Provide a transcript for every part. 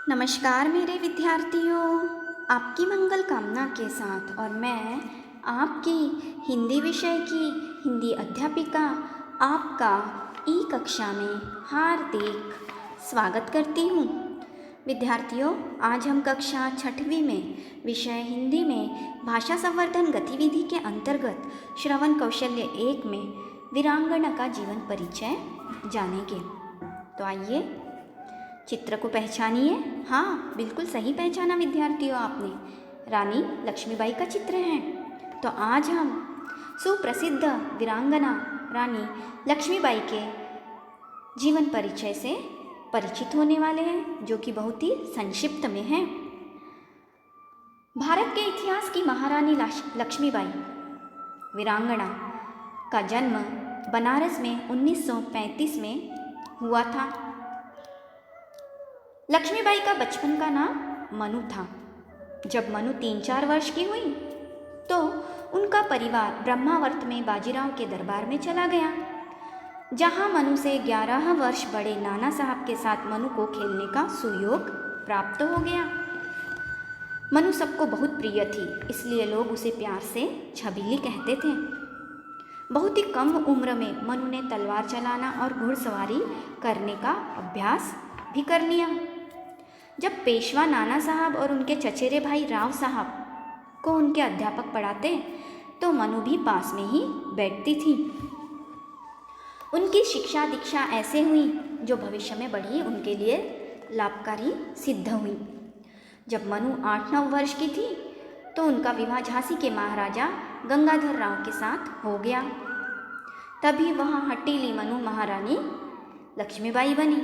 नमस्कार मेरे विद्यार्थियों, आपकी मंगल कामना के साथ और मैं आपकी हिंदी विषय की हिंदी अध्यापिका आपका ई कक्षा में हार्दिक स्वागत करती हूँ। विद्यार्थियों, आज हम कक्षा 6वीं में विषय हिंदी में भाषा संवर्धन गतिविधि के अंतर्गत श्रवण कौशल्य 1 में वीरांगना का जीवन परिचय जानेंगे। तो आइए चित्र को पहचानिए। हाँ, बिल्कुल सही पहचाना विद्यार्थियों आपने, रानी लक्ष्मीबाई का चित्र है। तो आज हम सुप्रसिद्ध वीरांगना रानी लक्ष्मीबाई के जीवन परिचय से परिचित होने वाले हैं, जो कि बहुत ही संक्षिप्त में है। भारत के इतिहास की महारानी लक्ष्मीबाई वीरांगना का जन्म बनारस में 1935 में हुआ था। लक्ष्मीबाई का बचपन का नाम मनु था। जब मनु 3-4 वर्ष की हुई तो उनका परिवार ब्रह्मावर्त में बाजीराव के दरबार में चला गया, जहां मनु से 11 वर्ष बड़े नाना साहब के साथ मनु को खेलने का सुयोग प्राप्त हो गया। मनु सबको बहुत प्रिय थी, इसलिए लोग उसे प्यार से छबीली कहते थे। बहुत ही कम उम्र में मनु ने तलवार चलाना और घुड़सवारी करने का अभ्यास भी कर लिया। जब पेशवा नाना साहब और उनके चचेरे भाई राव साहब को उनके अध्यापक पढ़ाते तो मनु भी पास में ही बैठती थी। उनकी शिक्षा दीक्षा ऐसे हुई जो भविष्य में बड़ी उनके लिए लाभकारी सिद्ध हुई। जब मनु 8-9 वर्ष की थी तो उनका विवाह झांसी के महाराजा गंगाधर राव के साथ हो गया। तभी वह हठीली मनु महारानी लक्ष्मीबाई बनी।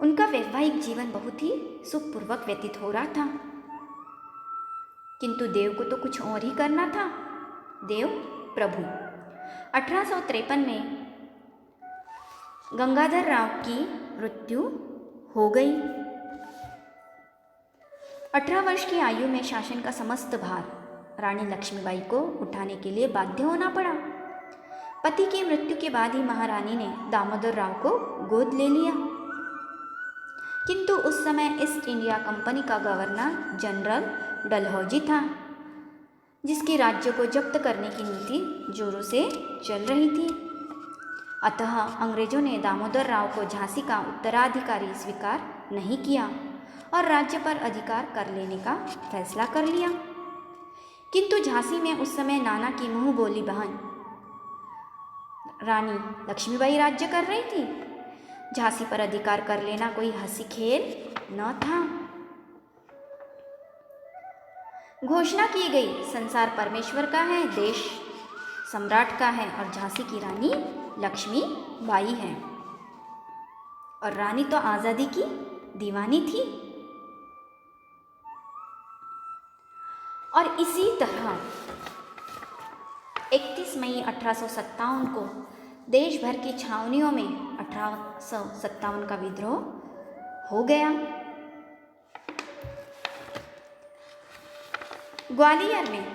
उनका वैवाहिक जीवन बहुत ही सुखपूर्वक व्यतीत हो रहा था, किंतु देव को तो कुछ और ही करना था। देव प्रभु 1853 में गंगाधर राव की मृत्यु हो गई। 18 वर्ष की आयु में शासन का समस्त भार रानी लक्ष्मीबाई को उठाने के लिए बाध्य होना पड़ा। पति की मृत्यु के बाद ही महारानी ने दामोदर राव को गोद ले लिया, किंतु उस समय ईस्ट इंडिया कंपनी का गवर्नर जनरल डलहौजी था, जिसकी राज्य को जब्त करने की नीति जोरों से चल रही थी। अतः अंग्रेजों ने दामोदर राव को झांसी का उत्तराधिकारी स्वीकार नहीं किया और राज्य पर अधिकार कर लेने का फैसला कर लिया। किंतु झांसी में उस समय नाना की मुंह बोली बहन रानी लक्ष्मीबाई राज्य कर रही थी। झांसी पर अधिकार कर लेना कोई हंसी खेल न था। घोषणा की गई, संसार परमेश्वर का है, देश सम्राट का है और झांसी की रानी लक्ष्मीबाई है। और रानी तो आजादी की दीवानी थी। और इसी तरह 31 मई 1857 को देश भर की छावनियों में 1857 का विद्रोह हो गया। ग्वालियर में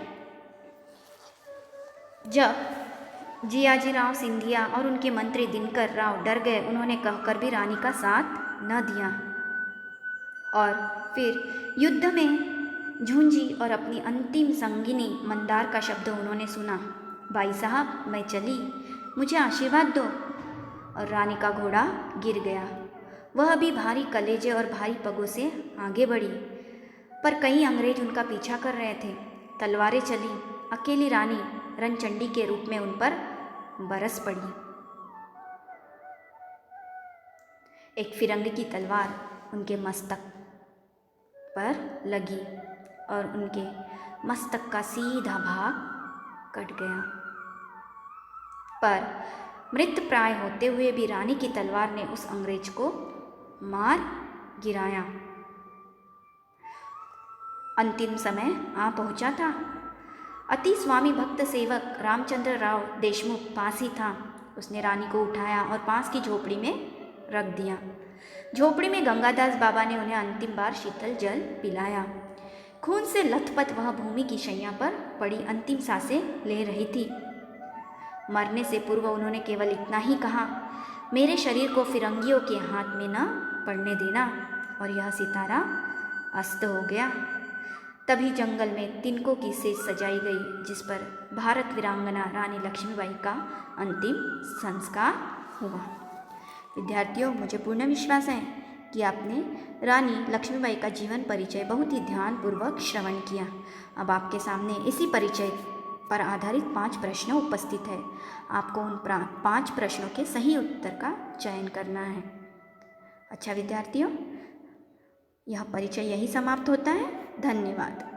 जब जियाजीराव सिंधिया और उनके मंत्री दिनकर राव डर गए, उन्होंने कहकर भी रानी का साथ न दिया और फिर युद्ध में झुंझी और अपनी अंतिम संगिनी मंदार का शब्द उन्होंने सुना, भाई साहब मैं चली, मुझे आशीर्वाद दो। और रानी का घोड़ा गिर गया। वह भी भारी कलेजे और भारी पगों से आगे बढ़ी, पर कई अंग्रेज उनका पीछा कर रहे थे। तलवारें चली, अकेली रानी रणचंडी के रूप में उन पर बरस पड़ी। एक फिरंगी की तलवार उनके मस्तक पर लगी और उनके मस्तक का सीधा भाग कट गया। पर मृत प्राय होते हुए भी रानी की तलवार ने उस अंग्रेज को मार गिराया। अंतिम समय आ पहुंचा था। अति स्वामी भक्त सेवक रामचंद्र राव देशमुख पास ही था। उसने रानी को उठाया और पास की झोपड़ी में रख दिया। झोपड़ी में गंगादास बाबा ने उन्हें अंतिम बार शीतल जल पिलाया। खून से लथपथ वह भूमि की शैया पर पड़ी अंतिम सांसें ले रही थी। मरने से पूर्व उन्होंने केवल इतना ही कहा, मेरे शरीर को फिरंगियों के हाथ में न पड़ने देना और यह सितारा अस्त हो गया। तभी जंगल में तिनकों की सेज सजाई गई, जिस पर भारत वीरांगना रानी लक्ष्मीबाई का अंतिम संस्कार हुआ। विद्यार्थियों, मुझे पूर्ण विश्वास है कि आपने रानी लक्ष्मीबाई का जीवन परिचय बहुत ही ध्यानपूर्वक श्रवण किया। अब आपके सामने इसी परिचय पर आधारित 5 प्रश्न उपस्थित है। आपको उन 5 प्रश्नों के सही उत्तर का चयन करना है। अच्छा विद्यार्थियों, यह परिचय यही समाप्त होता है। धन्यवाद।